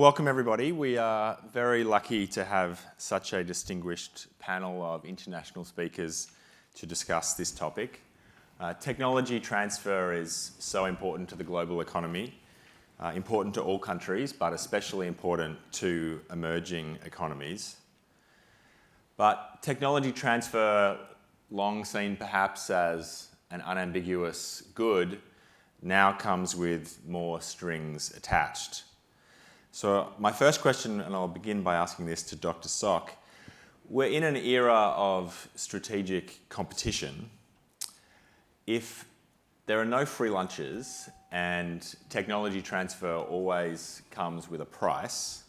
Well, welcome everybody. We are very lucky to have such a distinguished panel of international speakers to discuss this topic. Technology transfer is so important to the global economy, important to all countries, but especially important to emerging economies. But technology transfer, long seen perhaps as an unambiguous good, now comes with more strings attached. So my first question, and I'll begin by asking this to Dr. Sok, we're in an era of strategic competition. If there are no free lunches and technology transfer always comes with a price,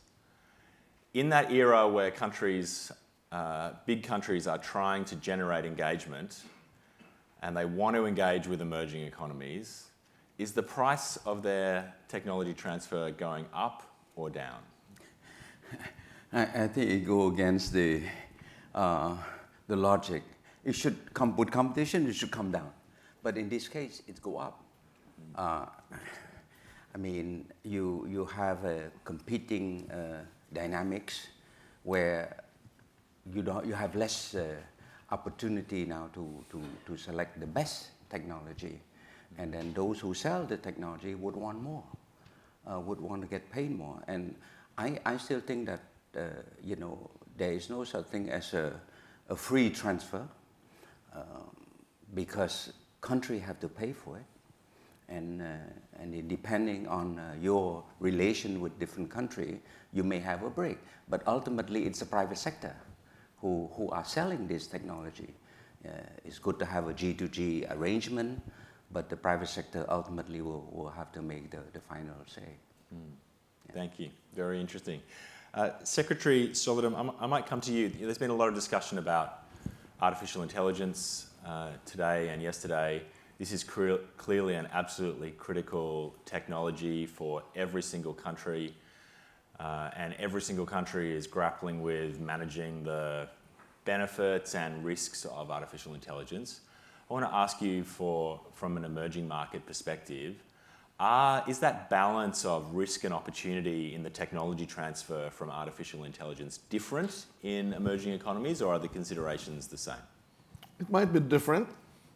in that era where countries, big countries are trying to generate engagement and they want to engage with emerging economies, is the price of their technology transfer going up or down? I think it goes against the logic. It should come with competition. It should come down, but in this case, it go up. I mean, you have a competing dynamics where you have less opportunity now to select the best technology. And then those who sell the technology would want more, would want to get paid more. And I still think that, there is no such thing as a free transfer because countries have to pay for it. And depending on your relation with different countries, you may have a break. But ultimately, it's the private sector who are selling this technology. It's good to have a G2G arrangement, but the private sector ultimately will have to make the final say. Yeah. Thank you. Very interesting. Secretary Solidum, I might come to you. There's been a lot of discussion about artificial intelligence today and yesterday. This is clearly an absolutely critical technology for every single country, and every single country is grappling with managing the benefits and risks of artificial intelligence. I want to ask you from an emerging market perspective, is that balance of risk and opportunity in the technology transfer from artificial intelligence different in emerging economies, or are the considerations the same? It might be different,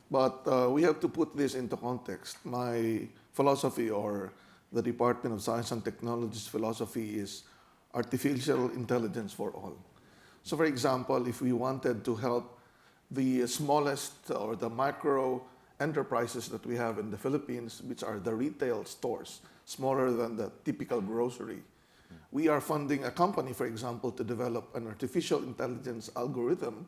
but we have to put this into context. My philosophy, or the Department of Science and Technology's philosophy, is artificial intelligence for all. So for example, if we wanted to help the smallest or the micro enterprises that we have in the Philippines, which are the retail stores, smaller than the typical grocery. We are funding a company, for example, to develop an artificial intelligence algorithm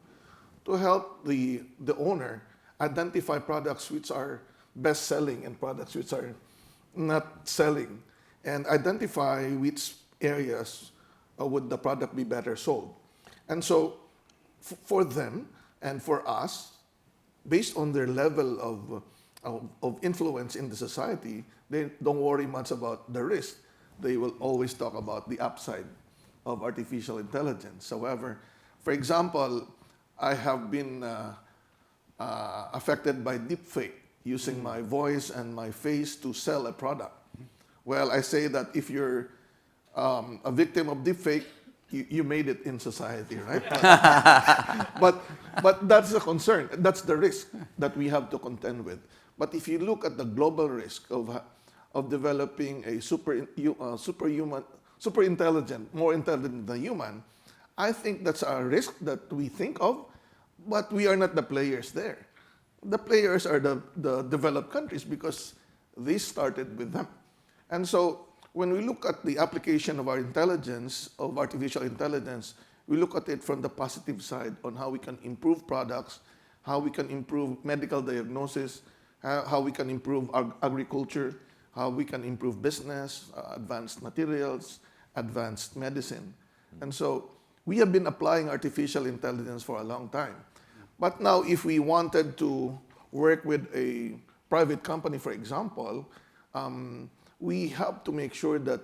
to help the owner identify products which are best selling and products which are not selling, and identify which areas would the product be better sold. And so for them, and for us, based on their level of influence in the society, they don't worry much about the risk. They will always talk about the upside of artificial intelligence. However, for example, I have been affected by deepfake, using my voice and my face to sell a product. Well, I say that if you're a victim of deepfake, you made it in society, right? but that's the concern. That's the risk that we have to contend with. But if you look at the global risk of developing a super intelligent, more intelligent than human, I think that's a risk that we think of, but we are not the players there. The players are the developed countries because this started with them. And so when we look at the application of our intelligence, of artificial intelligence, we look at it from the positive side on how we can improve products, how we can improve medical diagnosis, how we can improve agriculture, how we can improve business, advanced materials, advanced medicine. And so we have been applying artificial intelligence for a long time. But now if we wanted to work with a private company, for example, we have to make sure that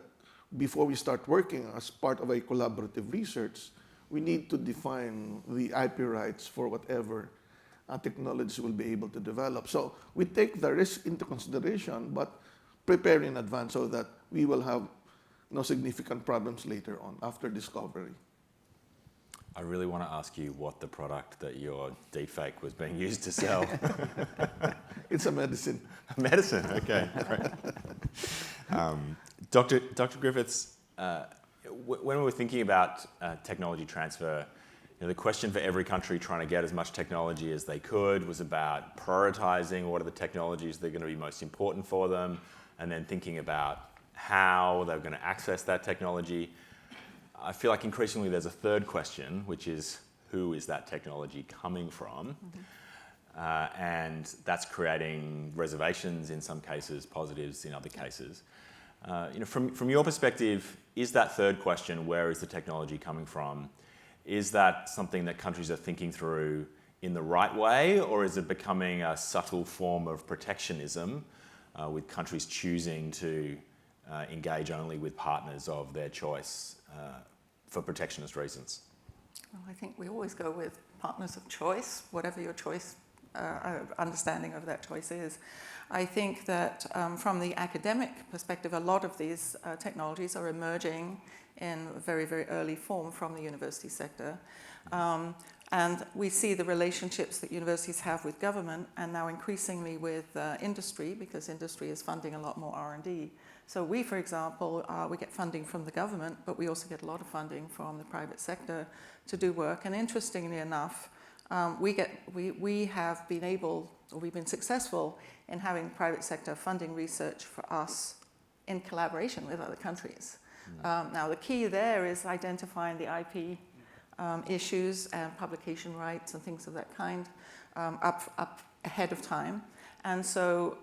before we start working as part of a collaborative research, we need to define the IP rights for whatever technologies will be able to develop. So we take the risk into consideration, but prepare in advance so that we will have no significant problems later on after discovery. I really want to ask you what the product that your deepfake was being used to sell. It's a medicine. Medicine, okay, great. Dr. Griffiths, when we were thinking about technology transfer, the question for every country trying to get as much technology as they could was about prioritizing what are the technologies that are going to be most important for them, and then thinking about how they're going to access that technology. I feel like increasingly there's a third question, which is who is that technology coming from? And that's creating reservations in some cases, positives in other cases. From your perspective, is that third question, where is the technology coming from, is that something that countries are thinking through in the right way, or is it becoming a subtle form of protectionism with countries choosing to engage only with partners of their choice for protectionist reasons? Well, I think we always go with partners of choice, whatever your choice, understanding of that choice is. I think that from the academic perspective, a lot of these technologies are emerging in a very, very early form from the university sector. And we see the relationships that universities have with government and now increasingly with industry, because industry is funding a lot more R&D. So we, for example, we get funding from the government, but we also get a lot of funding from the private sector to do work. And interestingly enough, we've been successful in having private sector funding research for us in collaboration with other countries. Now, the key there is identifying the IP issues and publication rights and things of that kind up ahead of time. And so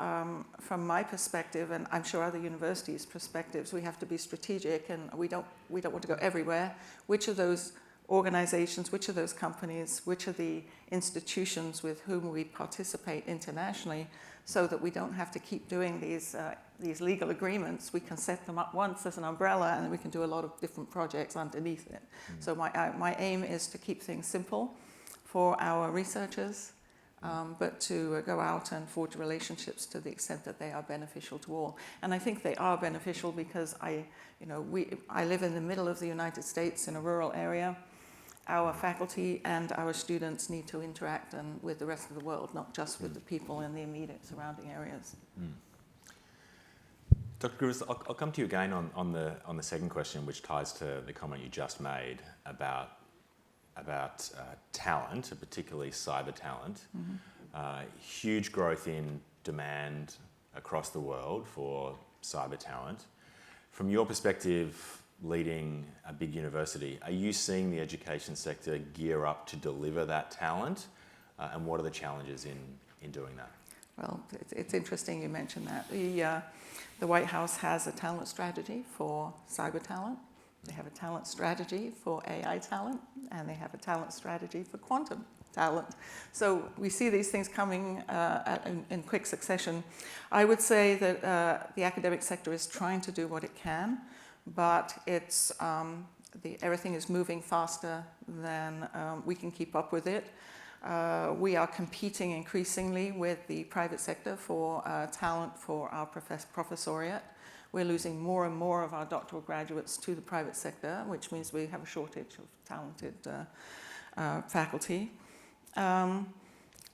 from my perspective, and I'm sure other universities' perspectives, we have to be strategic, and we don't want to go everywhere. Which of those organizations, which of those companies, which are the institutions with whom we participate internationally, so that we don't have to keep doing these legal agreements. We can set them up once as an umbrella, and we can do a lot of different projects underneath it. So my aim is to keep things simple for our researchers, but to go out and forge relationships to the extent that they are beneficial to all. And I think they are beneficial because I live in the middle of the United States in a rural area. Our faculty and our students need to interact with the rest of the world, not just with the people in the immediate surrounding areas. Dr. Griffiths, I'll come to you again on the second question, which ties to the comment you just made about talent, particularly cyber talent. Huge growth in demand across the world for cyber talent. From your perspective, leading a big university, are you seeing the education sector gear up to deliver that talent? And what are the challenges in doing that? Well, it's interesting you mentioned that. The White House has a talent strategy for cyber talent. They have a talent strategy for AI talent, and they have a talent strategy for quantum talent. So we see these things coming in quick succession. I would say that the academic sector is trying to do what it can, but everything is moving faster than we can keep up with it. We are competing increasingly with the private sector for talent for our professoriate. We're losing more and more of our doctoral graduates to the private sector, which means we have a shortage of talented faculty.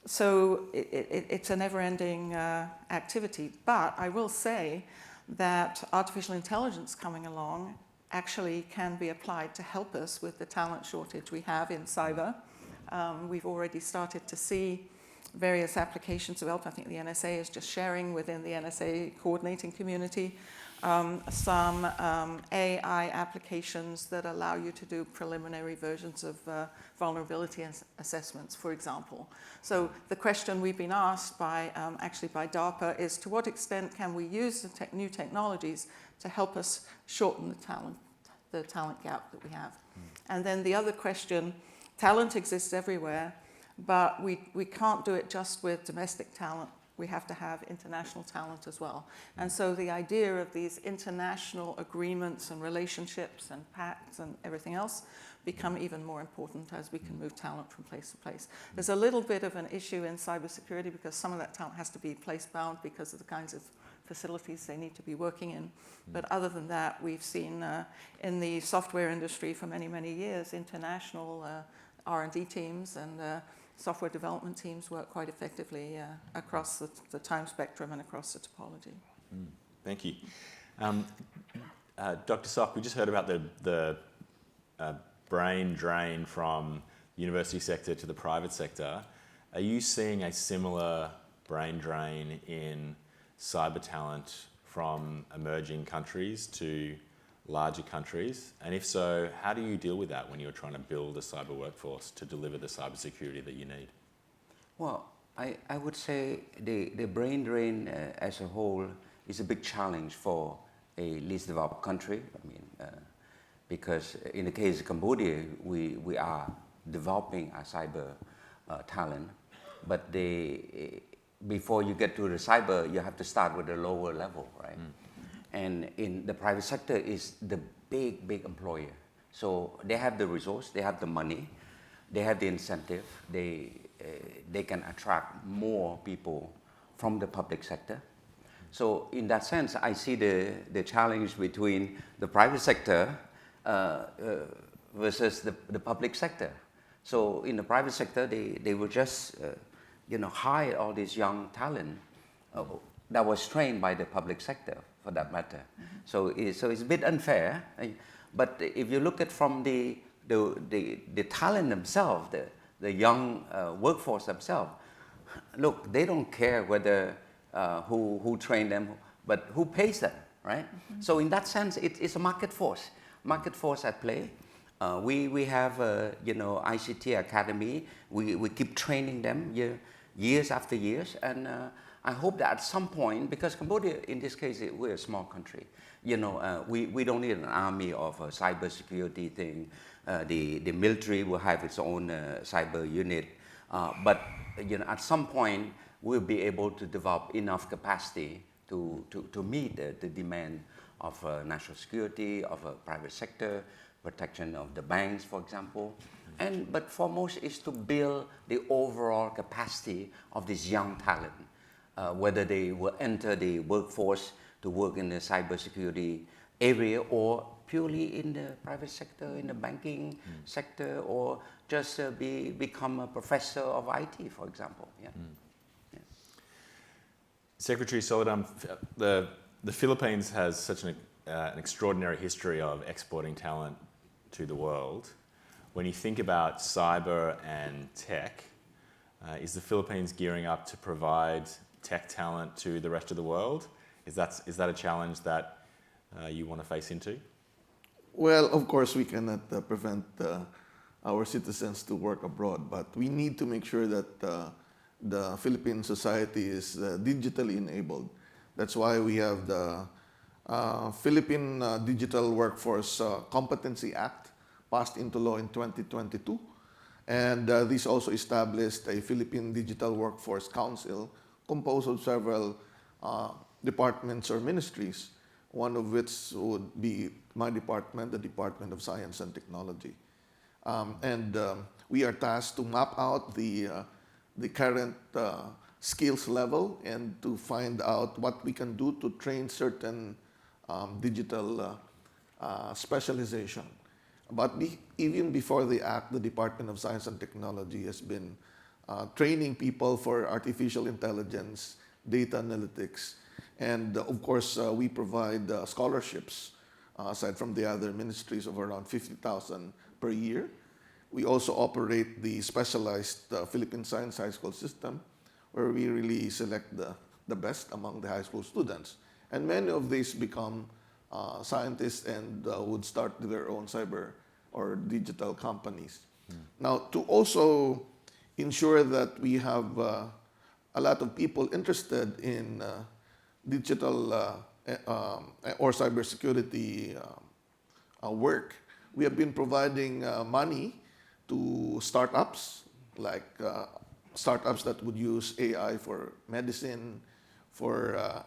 So it's a never-ending activity. But I will say that artificial intelligence coming along actually can be applied to help us with the talent shortage we have in cyber. We've already started to see various applications developed. I think the NSA is just sharing within the NSA coordinating community some AI applications that allow you to do preliminary versions of vulnerability assessments, for example. So the question we've been asked by DARPA is, to what extent can we use the new technologies to help us shorten the talent gap that we have? And then the other question, talent exists everywhere, but we can't do it just with domestic talent. we have to have international talent as well. And so the idea of these international agreements and relationships and pacts and everything else become even more important as we can move talent from place to place. There's a little bit of an issue in cybersecurity because some of that talent has to be place-bound because of the kinds of facilities they need to be working in. But other than that, we've seen in the software industry for many, many years, international R&D teams and software development teams work quite effectively across the time spectrum and across the topology. Thank you. Dr. Sok, we just heard about the brain drain from the university sector to the private sector. Are you seeing a similar brain drain in cyber talent from emerging countries to larger countries? And if so, how do you deal with that when you're trying to build a cyber workforce to deliver the cybersecurity that you need? Well, I would say the brain drain as a whole is a big challenge for a least developed country. I mean, because in the case of Cambodia, we are developing a cyber talent, but before you get to the cyber, you have to start with a lower level, right? And in the private sector is the big employer. So they have the resource, they have the money, they have the incentive, they can attract more people from the public sector. So in that sense, I see the challenge between the private sector versus the public sector. So in the private sector, they will just hire all this young talent that was trained by the public sector, for that matter. So it's a bit unfair. But if you look at from the talent themselves, the young workforce themselves, look, they don't care whether who trained them, but who pays them, right? So in that sense, it's a market force at play. We have ICT Academy. We keep training them years after years, and I hope that at some point, because Cambodia in this case we're a small country, we don't need an army of cyber security thing. The military will have its own cyber unit, but at some point we'll be able to develop enough capacity to meet the demand of national security, of a private sector, protection of the banks, for example. But foremost is to build the overall capacity of this young talent, whether they will enter the workforce to work in the cybersecurity area or purely in the private sector, in the banking sector, or just become a professor of IT, for example. Yeah. Secretary Solidum, the Philippines has such an extraordinary history of exporting talent to the world. When you think about cyber and tech, is the Philippines gearing up to provide tech talent to the rest of the world? Is that a challenge that you want to face into? Well, of course, we cannot prevent our citizens to work abroad, but we need to make sure that the Philippine society is digitally enabled. That's why we have the Philippine Digital Workforce Competency Act passed into law in 2022. And this also established a Philippine Digital Workforce Council composed of several departments or ministries, one of which would be my department, the Department of Science and Technology. We are tasked to map out the current skills level and to find out what we can do to train certain digital specialization. But even before the act, the Department of Science and Technology has been training people for artificial intelligence, data analytics, and of course we provide scholarships aside from the other ministries of around 50,000 per year. We also operate the specialized Philippine Science High School system, where we really select the best among the high school students. And many of these become scientists and would start their own cyber or digital companies. Now, to also ensure that we have a lot of people interested in digital or cybersecurity work, we have been providing money to startups like startups that would use AI for medicine, for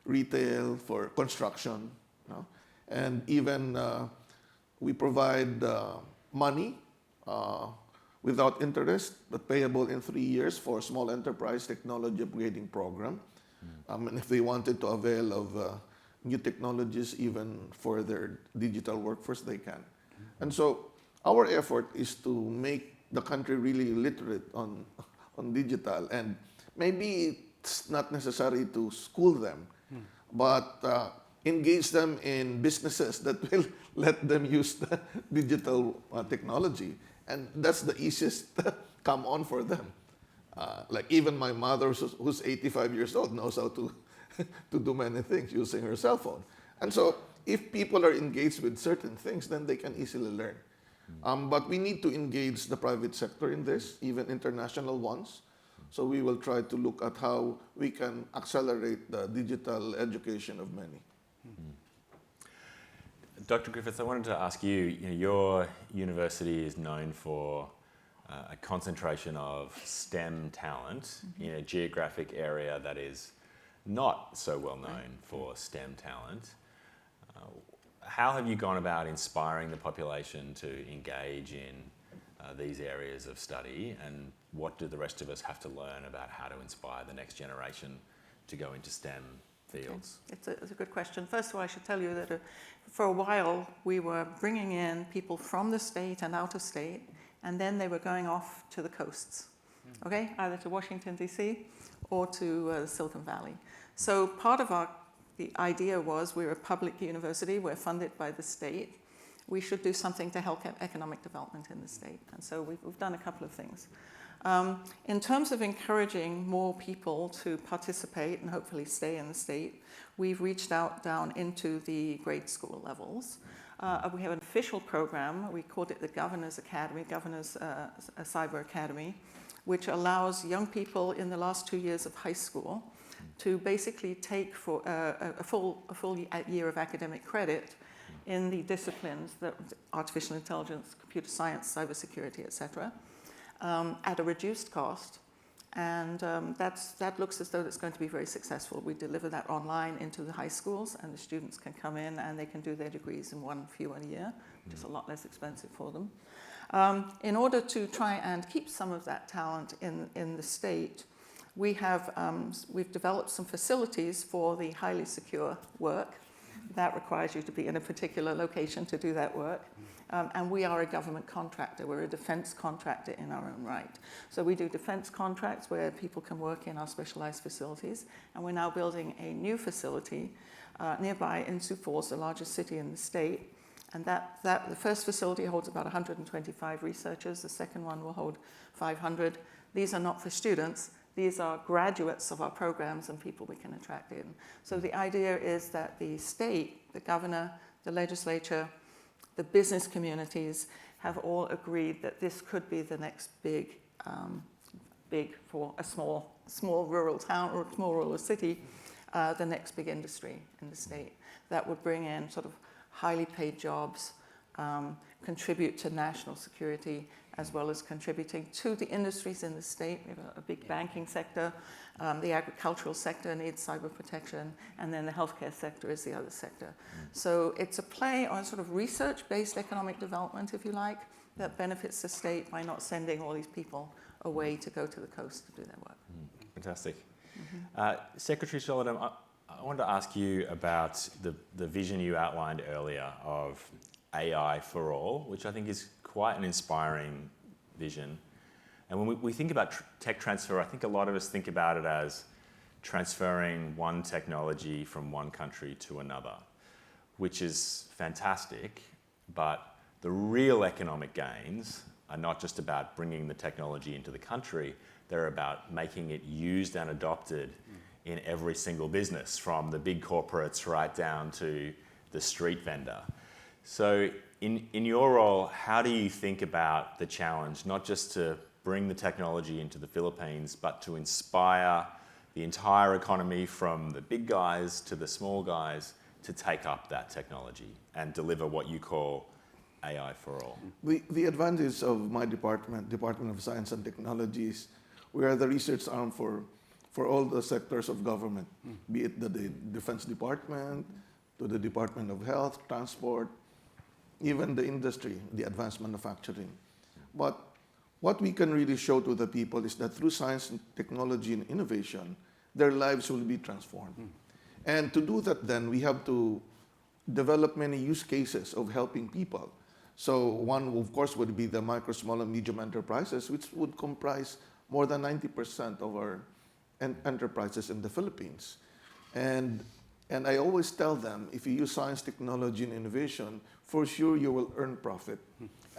retail, for construction, you know? And even we provide money without interest, but payable in 3 years for small enterprise technology upgrading program. And if they wanted to avail of new technologies even for their digital workforce, they can. And so our effort is to make the country really literate on digital, and maybe it's not necessary to school them, but engage them in businesses that will let them use the digital technology. And that's the easiest come on for them. Like even my mother, who's 85 years old, knows how to do many things using her cell phone. And so if people are engaged with certain things, then they can easily learn. But we need to engage the private sector in this, even international ones. So we will try to look at how we can accelerate the digital education of many. Dr. Griffiths, I wanted to ask you, your university is known for a concentration of STEM talent in a geographic area that is not so well known for STEM talent. How have you gone about inspiring the population to engage in these areas of study, and what do the rest of us have to learn about how to inspire the next generation to go into STEM fields? Okay. It's a good question. First of all, I should tell you that for a while we were bringing in people from the state and out of state, and then they were going off to the coasts, okay, either to Washington, D.C. or to the Silicon Valley. So part of the idea was we're a public university, we're funded by the state, we should do something to help economic development in the state. And so we've done a couple of things. In terms of encouraging more people to participate and hopefully stay in the state, we've reached out down into the grade school levels. We have an official program, we called it the Governor's Academy, Governor's Cyber Academy, which allows young people in the last 2 years of high school to basically take for a full year of academic credit in the disciplines that artificial intelligence, computer science, cybersecurity, etc., at a reduced cost. And that looks as though it's going to be very successful. We deliver that online into the high schools, and the students can come in and they can do their degrees in one year, which is a lot less expensive for them. In order to try and keep some of that talent in the state, we've developed some facilities for the highly secure work. That requires you to be in a particular location to do that work. And we are a government contractor. We're a defense contractor in our own right. So we do defense contracts where people can work in our specialized facilities. And we're now building a new facility nearby in Sioux Falls, the largest city in the state. And the first facility holds about 125 researchers. The second one will hold 500. These are not for students. These are graduates of our programs and people we can attract in. So the idea is that the state, the governor, the legislature, the business communities have all agreed that this could be the next big for a small rural town or a small rural city, the next big industry in the state that would bring in sort of highly paid jobs, contribute to national security, as well as contributing to the industries in the state. We have a big banking sector. The agricultural sector needs cyber protection, and then the healthcare sector is the other sector. So it's a play on sort of research-based economic development, if you like, that benefits the state by not sending all these people away to go to the coast to do their work. Fantastic. Secretary Solidum, I wanted to ask you about the vision you outlined earlier of AI for all, which I think is quite an inspiring vision. And when we think about tech transfer, I think a lot of us think about it as transferring one technology from one country to another, which is fantastic, but the real economic gains are not just about bringing the technology into the country, they're about making it used and adopted in every single business, from the big corporates right down to the street vendor. So in your role, how do you think about the challenge, not just to bring the technology into the Philippines, but to inspire the entire economy from the big guys to the small guys to take up that technology and deliver what you call AI for all? The advantage of my department of Science and Technology, is We are the research arm for all the sectors of government, be it the Defense Department, to the Department of Health, Transport, even the industry, the advanced manufacturing. But what we can really show to the people is that through science and technology and innovation, their lives will be transformed. And to do that then, we have to develop many use cases of helping people. So one, of course, would be the micro, small, and medium enterprises, which would comprise more than 90% of our enterprises in the Philippines. And I always tell them, if you use science, technology, and innovation, for sure you will earn profit.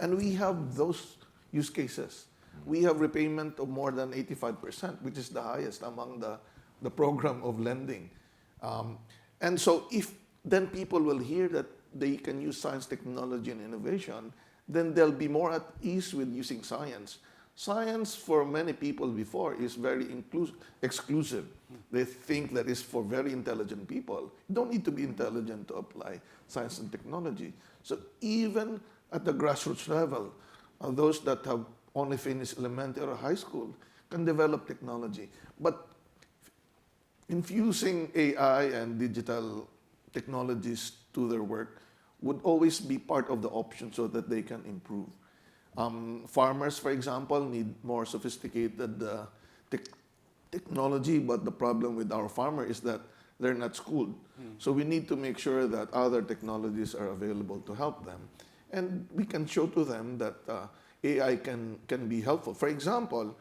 And we have those use cases. We have repayment of more than 85%, which is the highest among the program of lending. And so if then people will hear that they can use science, technology, and innovation, then they'll be more at ease with using science. Science, for many people before, is very exclusive. They think that it's for very intelligent people. You don't need to be intelligent to apply science and technology. So even at the grassroots level, those that have only finished elementary or high school can develop technology. But infusing AI and digital technologies to their work would always be part of the option so that they can improve. Farmers, for example, need more sophisticated technology, but the problem with our farmer is that they're not schooled. So we need to make sure that other technologies are available to help them. And we can show to them that AI can be helpful. For example,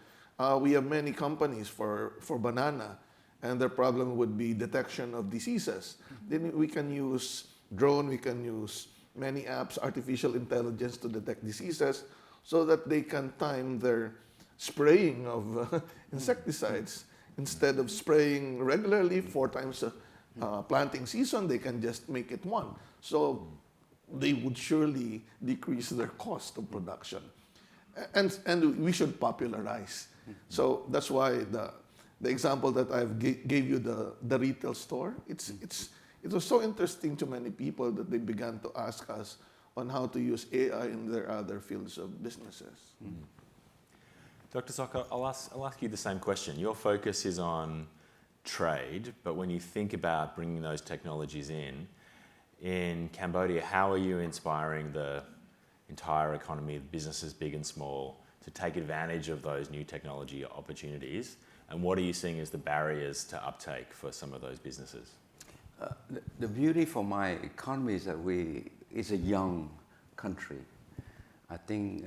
we have many companies for banana, and their problem would be detection of diseases. Then we can use drone, we can use many apps, artificial intelligence to detect diseases so that they can time their spraying of insecticides. Instead of spraying regularly 4 times a planting season, they can just make it 1. So they would surely decrease their cost of production. And we should popularize. So that's why the example that I gave you, the retail store, it was so interesting to many people that they began to ask us on how to use AI in their other fields of businesses. Dr. Sokka, I'll ask you the same question. Your focus is on trade, but when you think about bringing those technologies in Cambodia, how are you inspiring the entire economy, businesses big and small, to take advantage of those new technology opportunities? And what are you seeing as the barriers to uptake for some of those businesses? The beauty for my economy is that it's a young country. I think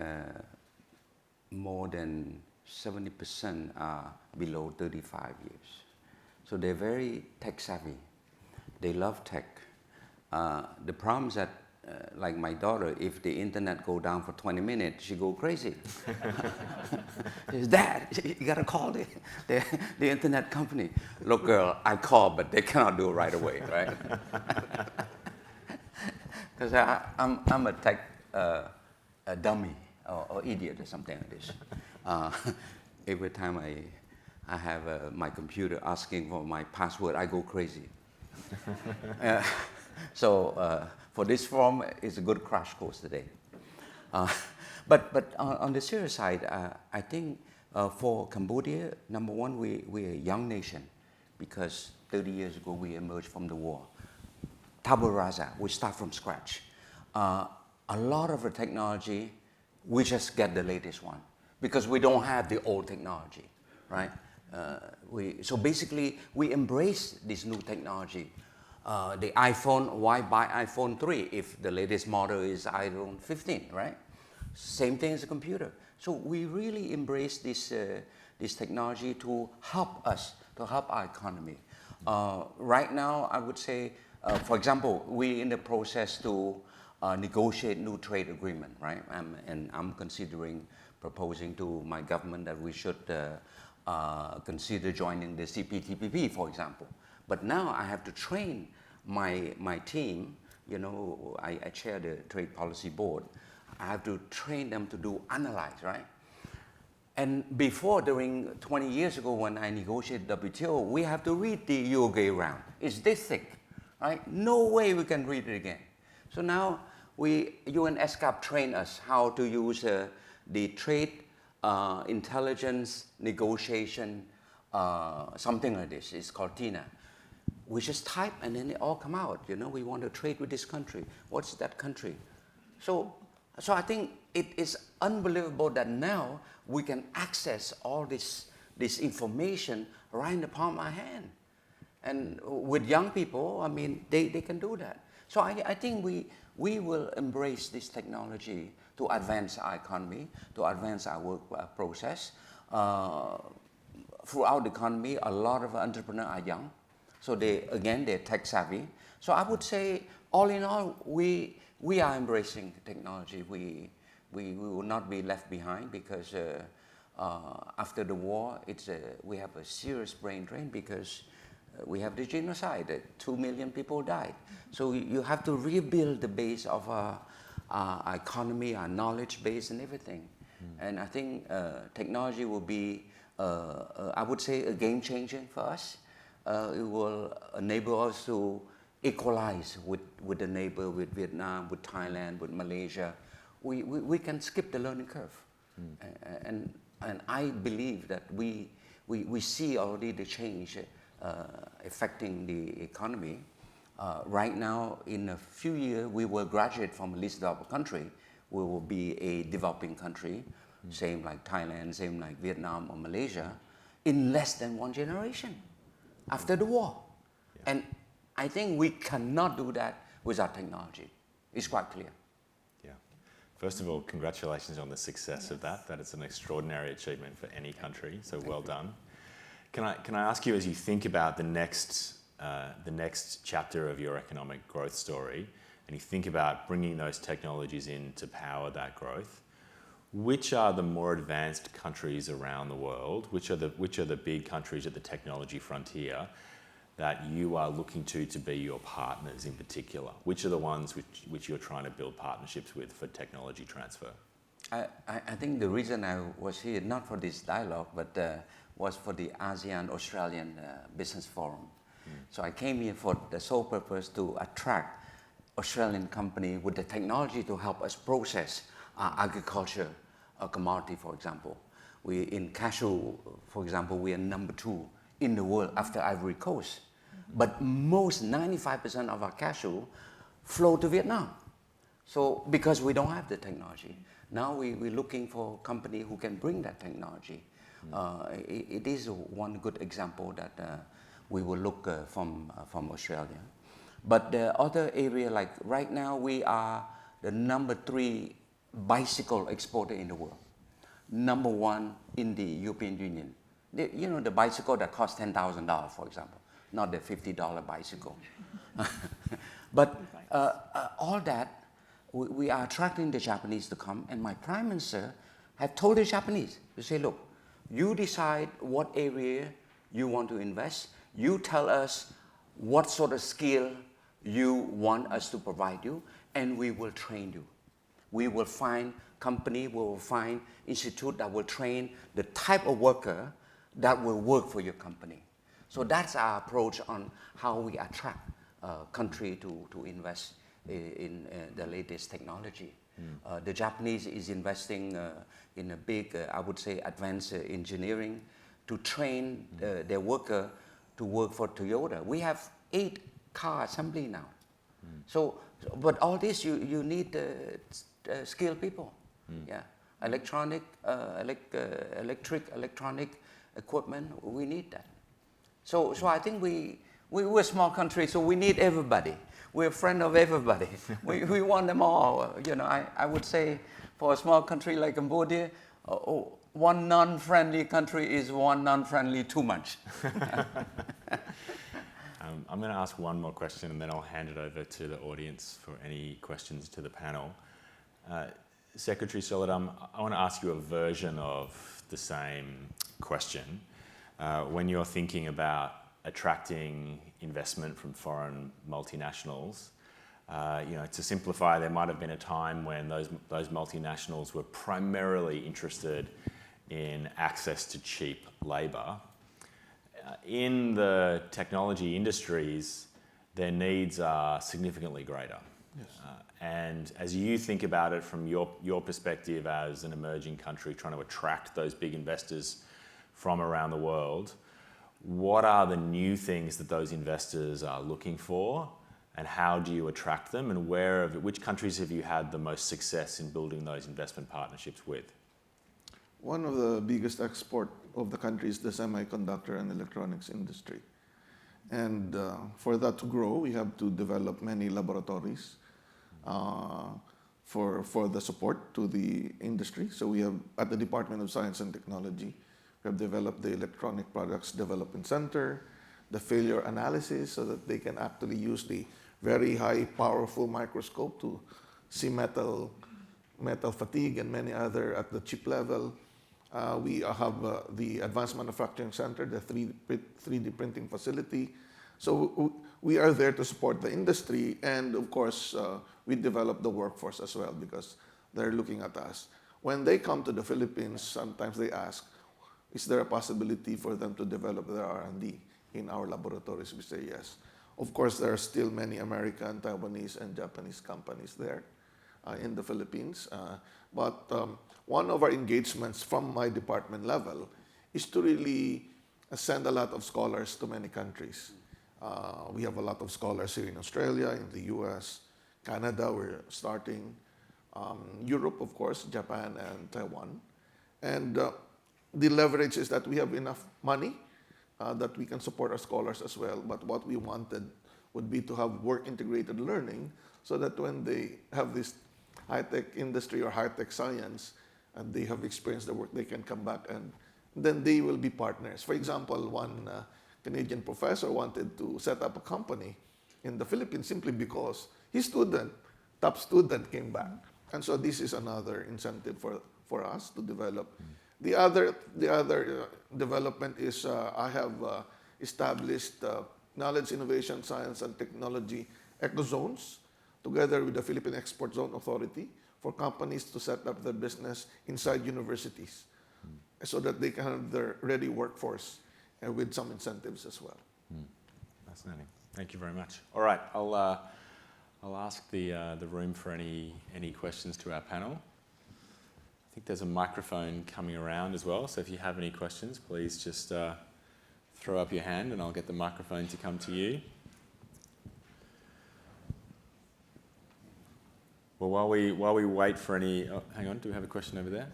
more than 70% are below 35 years. So they're very tech savvy. They love tech. The problem is that, like my daughter, if the internet go down for 20 minutes, she go crazy. She says, Dad, you gotta call the internet company. Look, girl, I call, but they cannot do it right away, right? Because I'm a tech a dummy or idiot or something like this. Every time I have my computer asking for my password, I go crazy. So for this forum, it's a good crash course today. But on the serious side, I think for Cambodia, number one, we're a young nation because 30 years ago we emerged from the war. Tabula rasa, we start from scratch. A lot of the technology, we just get the latest one because we don't have the old technology, right? So basically, we embrace this new technology. The iPhone, why buy iPhone 3 if the latest model is iPhone 15, right? Same thing as a computer. So we really embrace this technology to help us, to help our economy. Right now, I would say, for example, we're in the process to negotiate new trade agreement, right? And I'm considering proposing to my government that we should consider joining the CPTPP, for example. But now I have to train my team. You know, I chair the Trade Policy Board. I have to train them to do analyze, right? And before, during 20 years ago when I negotiated WTO, we have to read the Uruguay round. It's this thick, right? No way we can read it again. So now UN ESCAP train us how to use the trade intelligence negotiation, something like this. It's called TINA. We just type and then it all come out. You know, we want to trade with this country. What's that country? So I think it is unbelievable that now we can access all this information right in the palm of our hand. And with young people, I mean, they can do that. So I think we will embrace this technology to advance our economy, to advance our work process. Throughout the economy, a lot of entrepreneurs are young. So they're tech savvy. So I would say, all in all, we are embracing technology. We will not be left behind because after the war, we have a serious brain drain because we have the genocide. 2 million people died. So you have to rebuild the base of our economy, our knowledge base and everything. And I think technology will be, I would say, a game changer for us. It will enable us to equalize with the neighbor, with Vietnam, with Thailand, with Malaysia. We can skip the learning curve. And I believe that we see already the change affecting the economy. Right now, in a few years, we will graduate from a least developed country. We will be a developing country, same like Thailand, same like Vietnam or Malaysia, in less than 1 generation after the war. Yeah. And I think we cannot do that without technology. It's quite clear. Yeah. First of all, congratulations on the success of that. That is an extraordinary achievement for any country, so well done. Can I ask you, as you think about the next chapter of your economic growth story, and you think about bringing those technologies in to power that growth, which are the more advanced countries around the world? Which are the big countries at the technology frontier that you are looking to be your partners in particular? Which are the ones which you're trying to build partnerships with for technology transfer? I think the reason I was here, not for this dialogue, but was for the ASEAN-Australian Business Forum. So I came here for the sole purpose to attract Australian company with the technology to help us process agriculture, commodity, for example. In cashew, for example, we are number 2 in the world after Ivory Coast. But most 95% of our cashew flow to Vietnam. So because we don't have the technology. Now we're looking for company who can bring that technology. It is one good example that we will look from Australia. But the other area, like right now, we are the number 3 bicycle exporter in the world. Number 1 in the European Union. The bicycle that costs $10,000, for example, not the $50 bicycle. But all that, we are attracting the Japanese to come, and my Prime Minister have told the Japanese to say, look, you decide what area you want to invest. You tell us what sort of skill you want us to provide you, and we will train you. We will find company, we will find institute that will train the type of worker that will work for your company. So that's our approach on how we attract country to invest in the latest technology. The Japanese is investing in a big, I would say, advanced engineering to train their worker to work for Toyota. We have 8 car assembly now. But all this, you need skilled people. Yeah, electronic equipment, we need that. So I think we're a small country, so we need everybody. We're a friend of everybody. we want them all. I would say for a small country like Cambodia, one non-friendly country is one non-friendly too much. I'm going to ask one more question and then I'll hand it over to the audience for any questions to the panel. Secretary Solidum, I want to ask you a version of the same question. When you're thinking about attracting investment from foreign multinationals, to simplify, there might have been a time when those multinationals were primarily interested in access to cheap labour. In the technology industries, their needs are significantly greater. Yes. And as you think about it from your perspective as an emerging country trying to attract those big investors from around the world, what are the new things that those investors are looking for, and how do you attract them, and which countries have you had the most success in building those investment partnerships with? One of the biggest export of the country is the semiconductor and electronics industry. And for that to grow, we have to develop many laboratories for the support to the industry. So we have, at the Department of Science and Technology, we have developed the Electronic Products Development Center, the failure analysis, so that they can actually use the very high powerful microscope to see metal fatigue and many other at the chip level. We have the Advanced Manufacturing Center, the 3D printing facility. So we are there to support the industry, and of course, we develop the workforce as well because they're looking at us. When they come to the Philippines, sometimes they ask, is there a possibility for them to develop their R&D in our laboratories? We say yes. Of course, there are still many American, Taiwanese, and Japanese companies there in the Philippines. But one of our engagements from my department level is to really send a lot of scholars to many countries. We have a lot of scholars here in Australia, in the US, Canada, we're starting, Europe, of course, Japan and Taiwan. And the leverage is that we have enough money that we can support our scholars as well. But what we wanted would be to have work-integrated learning so that when they have this high-tech industry or high-tech science and they have experienced the work, they can come back and then they will be partners. For example, one Canadian professor wanted to set up a company in the Philippines simply because his student, top student, came back. And so this is another incentive for us to develop. The other development is I have established Knowledge, Innovation, Science, and Technology eco-zones together with the Philippine Export Zone Authority for companies to set up their business inside universities so that they can have their ready workforce with some incentives as well. Fascinating. Thank you very much. All right, I'll ask the room for any questions to our panel. I think there's a microphone coming around as well, so if you have any questions, please just throw up your hand and I'll get the microphone to come to you. Well, while we wait for any... Oh, hang on, do we have a question over there?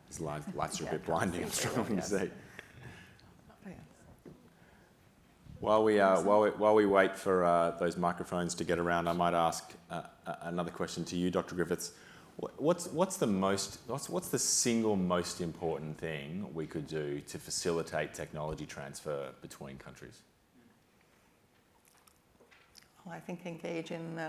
These lights are a bit blinding, I'm struggling to see. While we wait for those microphones to get around, I might ask another question to you, Dr. Griffiths. What's the single most important thing we could do to facilitate technology transfer between countries? Well, I think engage in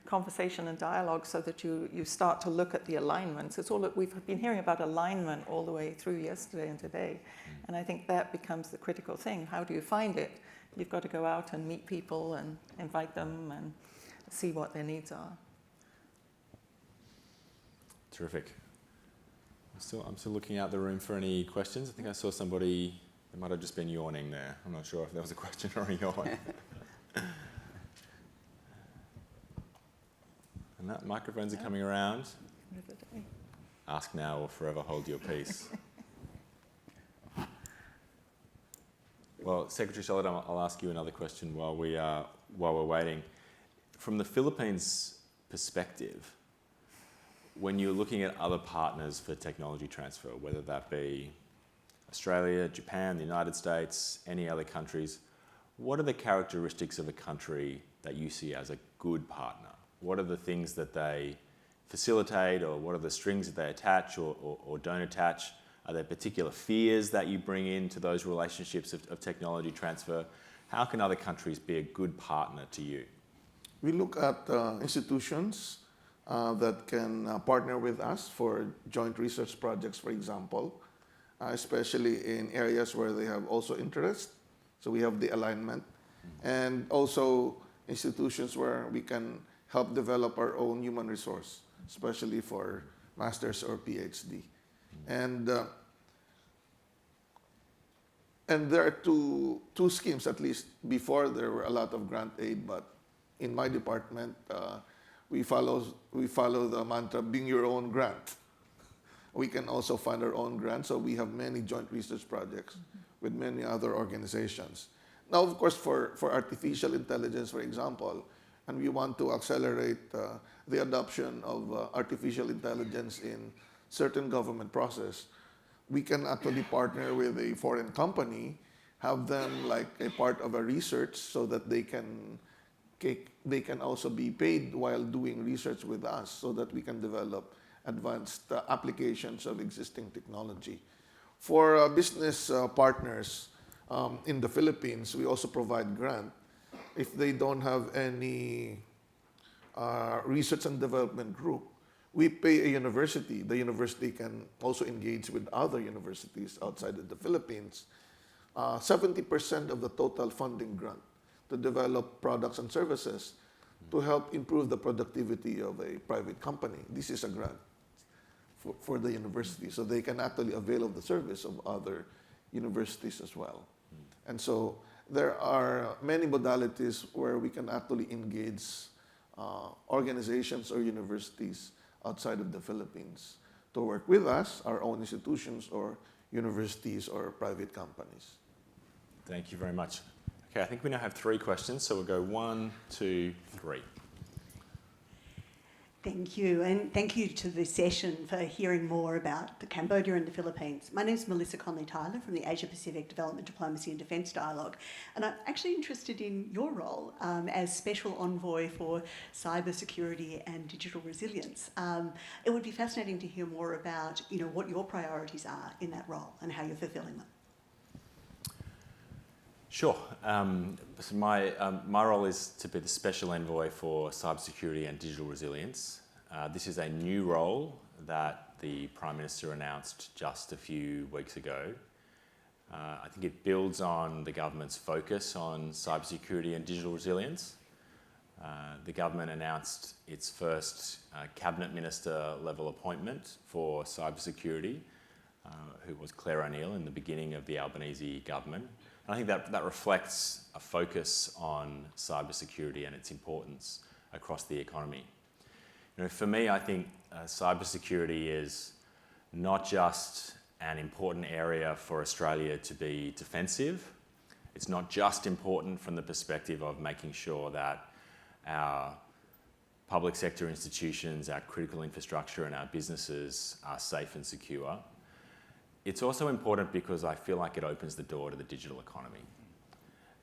conversation and dialogue so that you start to look at the alignments. It's all that we've been hearing about alignment all the way through yesterday and today, and I think that becomes the critical thing. How do you find it? You've got to go out and meet people and invite them and see what their needs are. Terrific. I'm still looking out the room for any questions. I think I saw somebody that might have just been yawning there. I'm not sure if there was a question or a yawn. And that microphones are coming around. Ask now or forever hold your peace. Well, Secretary Solidum, I'll ask you another question while we're waiting. From the Philippines' perspective, when you're looking at other partners for technology transfer, whether that be Australia, Japan, the United States, any other countries, what are the characteristics of a country that you see as a good partner? What are the things that they facilitate, or what are the strings that they attach or don't attach? Are there particular fears that you bring into those relationships of technology transfer? How can other countries be a good partner to you? We look at institutions that can partner with us for joint research projects, for example, especially in areas where they have also interest. So we have the alignment. And also institutions where we can help develop our own human resource, especially for master's or Ph.D. And And there are two schemes, at least. Before there were a lot of grant aid, but in my department, we follow the mantra, being your own grant. We can also fund our own grants, so we have many joint research projects with many other organizations. Now, of course, for artificial intelligence, for example, and we want to accelerate the adoption of artificial intelligence in certain government process, we can actually partner with a foreign company, have them like a part of a research so that they can also be paid while doing research with us so that we can develop advanced applications of existing technology. For business partners in the Philippines, we also provide grant. If they don't have any research and development group, we pay a university. The university can also engage with other universities outside of the Philippines. 70% of the total funding grant to develop products and services to help improve the productivity of a private company. This is a grant for the university, so they can actually avail of the service of other universities as well. And so there are many modalities where we can actually engage organizations or universities outside of the Philippines to work with us, our own institutions or universities or private companies. Thank you very much. Okay, I think we now have 3 questions, so we'll go 1, 2, 3. Thank you, and thank you to the session for hearing more about Cambodia and the Philippines. My name is Melissa Conley-Tyler from the Asia-Pacific Development Diplomacy and Defence Dialogue, and I'm actually interested in your role as Special Envoy for Cybersecurity and Digital Resilience. It would be fascinating to hear more about, what your priorities are in that role and how you're fulfilling them. Sure. So my role is to be the Special Envoy for Cybersecurity and Digital Resilience. This is a new role that the Prime Minister announced just a few weeks ago. I think it builds on the government's focus on cybersecurity and digital resilience. The government announced its first Cabinet Minister level appointment for cybersecurity, who was Claire O'Neill in the beginning of the Albanese government. And I think that reflects a focus on cybersecurity and its importance across the economy. For me, I think cybersecurity is not just an important area for Australia to be defensive. It's not just important from the perspective of making sure that our public sector institutions, our critical infrastructure and our businesses are safe and secure. It's also important because I feel like it opens the door to the digital economy.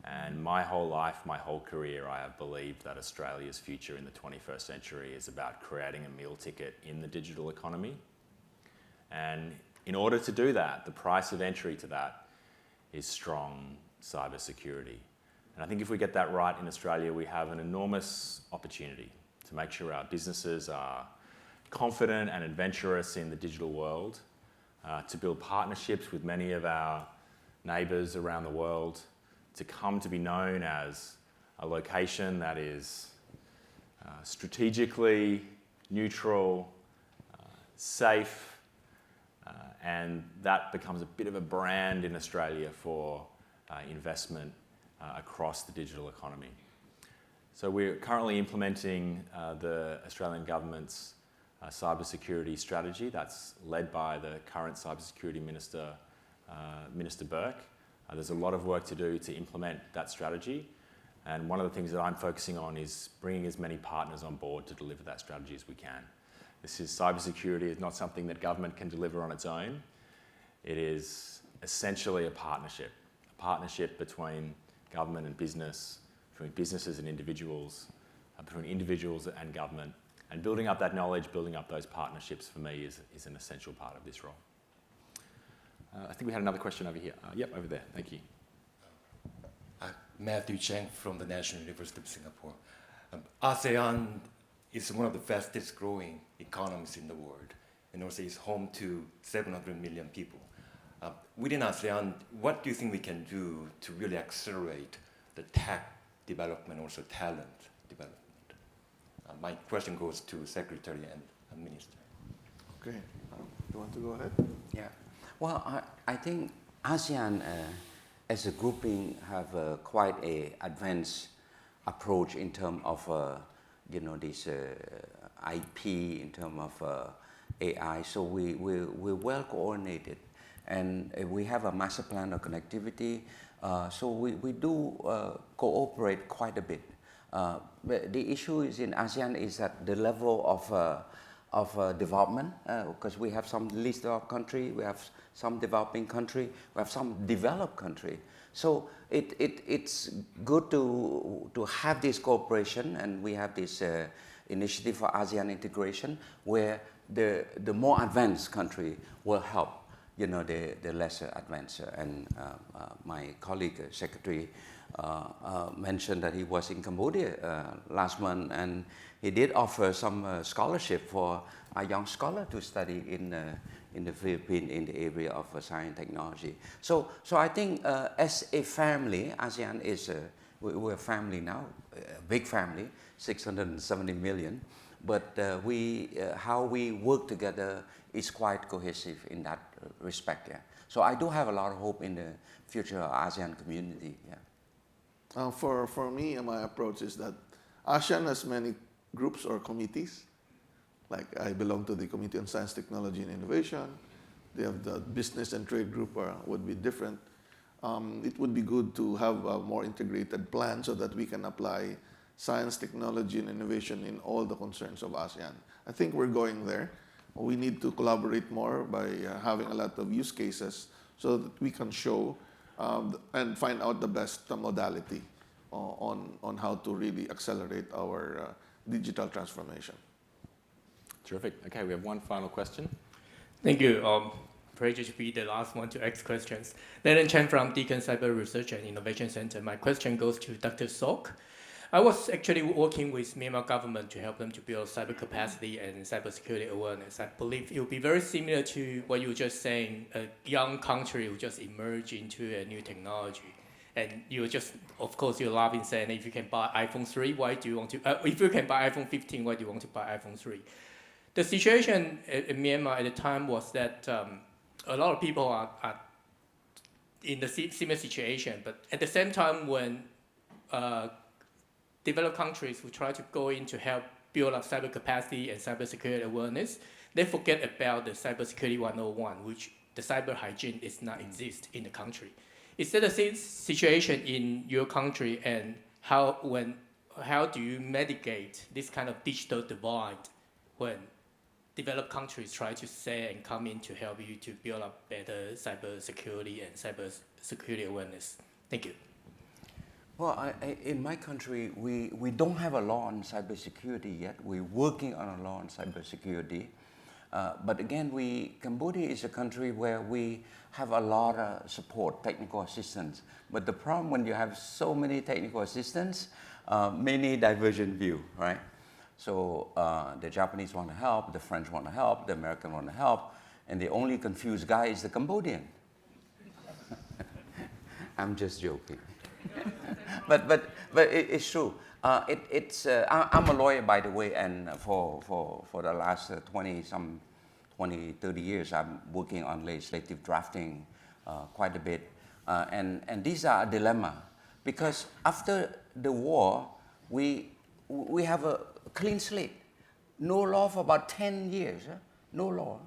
And my whole life, my whole career, I have believed that Australia's future in the 21st century is about creating a meal ticket in the digital economy. And in order to do that, the price of entry to that is strong cybersecurity. And I think if we get that right in Australia, we have an enormous opportunity to make sure our businesses are confident and adventurous in the digital world, to build partnerships with many of our neighbours around the world, to come to be known as a location that is strategically neutral, safe, and that becomes a bit of a brand in Australia for investment across the digital economy. So we're currently implementing the Australian government's cybersecurity strategy that's led by the current cybersecurity minister, Minister Burke. There's a lot of work to do to implement that strategy, and one of the things that I'm focusing on is bringing as many partners on board to deliver that strategy as we can. Cybersecurity is not something that government can deliver on its own. It is essentially a partnership between government and business, between businesses and individuals, between individuals and government. And building up that knowledge, building up those partnerships for me is an essential part of this role. I think we had another question over here. Yep, over there. Thank you. Matthew Cheng from the National University of Singapore. ASEAN is one of the fastest growing economies in the world, and also is home to 700 million people. Within ASEAN, what do you think we can do to really accelerate the tech development, also talent development? My question goes to Secretary and Minister. Okay, you want to go ahead? Yeah. Well, I think ASEAN as a grouping, have quite a advanced approach in terms of, this IP, in terms of AI. So we're well coordinated, and we have a master plan of connectivity. So we do cooperate quite a bit. But the issue is in ASEAN is that the level of development, because we have some least developed country, we have some developing country, we have some developed country. So it's good to have this cooperation, and we have this initiative for ASEAN integration, where the more advanced country will help, the lesser advanced. And my colleague, Secretary, mentioned that he was in Cambodia last month, and he did offer some scholarship for a young scholar to study in the Philippines in the area of science and technology. So I think as a family, ASEAN is we're a family now, a big family, 670 million. But how we work together is quite cohesive in that respect. Yeah. So I do have a lot of hope in the future ASEAN community. Yeah. For me, my approach is that ASEAN has many groups or committees. Like I belong to the Committee on Science, Technology and Innovation. They have the Business and Trade Group, would be different. It would be good to have a more integrated plan so that we can apply science, technology, and innovation in all the concerns of ASEAN. I think we're going there. We need to collaborate more by having a lot of use cases so that we can show and find out the best modality on how to really accelerate our digital transformation. Terrific. Okay, we have one final question. Thank you. Pleasure to be the last one to ask questions. Leonard Chen from Deakin Cyber Research and Innovation Center. My question goes to Dr. Sok. I was actually working with Myanmar government to help them to build cyber capacity and cybersecurity awareness. I believe it will be very similar to what you were just saying. A young country will just emerge into a new technology. And you just, of course, you're laughing saying, if you can buy iPhone 3, why do you want to, if you can buy iPhone 15, why do you want to buy iPhone 3? The situation in Myanmar at the time was that a lot of people are in the similar situation, but at the same time when developed countries who try to go in to help build up cyber capacity and cybersecurity awareness, they forget about the cybersecurity 101, which the cyber hygiene does not exist in the country. Is that the same situation in your country, and how do you mitigate this kind of digital divide when developed countries try to say and come in to help you to build up better cybersecurity and cybersecurity awareness? Thank you. Well, in my country, we don't have a law on cybersecurity yet. We're working on a law on cybersecurity. But again, Cambodia is a country where we have a lot of support, technical assistance. But the problem when you have so many technical assistants, many divergent view, right? So the Japanese want to help, the French want to help, the American want to help, and the only confused guy is the Cambodian. I'm just joking. but it's true. I'm a lawyer, by the way, and for the last 20, 30 years, I'm working on legislative drafting quite a bit. And these are a dilemma, because after the war, we have a clean slate. No law for about 10 years, no law.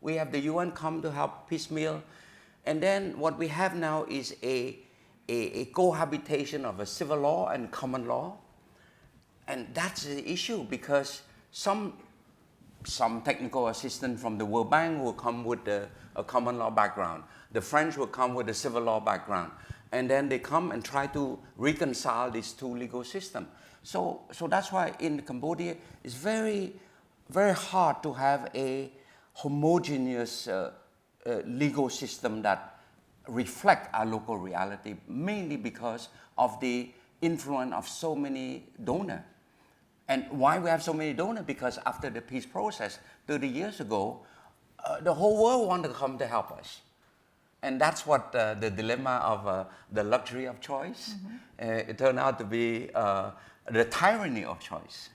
We have the UN come to help piecemeal. And then what we have now is a cohabitation of a civil law and common law. And that's the issue, because some technical assistant from the World Bank will come with a common law background. The French will come with a civil law background. And then they come and try to reconcile these two legal systems. So that's why in Cambodia, it's very, very hard to have a homogeneous legal system that reflect our local reality, mainly because of the influence of so many donors. And why we have so many donors? Because after the peace process 30 years ago, the whole world wanted to come to help us. And that's what the dilemma of the luxury of choice, it turned out to be the tyranny of choice.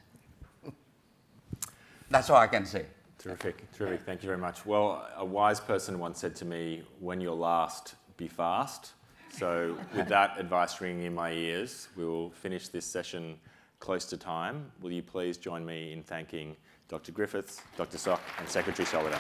That's all I can say. Terrific, terrific. Thank you very much. Well, a wise person once said to me, when you're last, be fast. So with that advice ringing in my ears, we will finish this session close to time. Will you please join me in thanking Dr. Griffiths, Dr. Sock, and Secretary Solidum.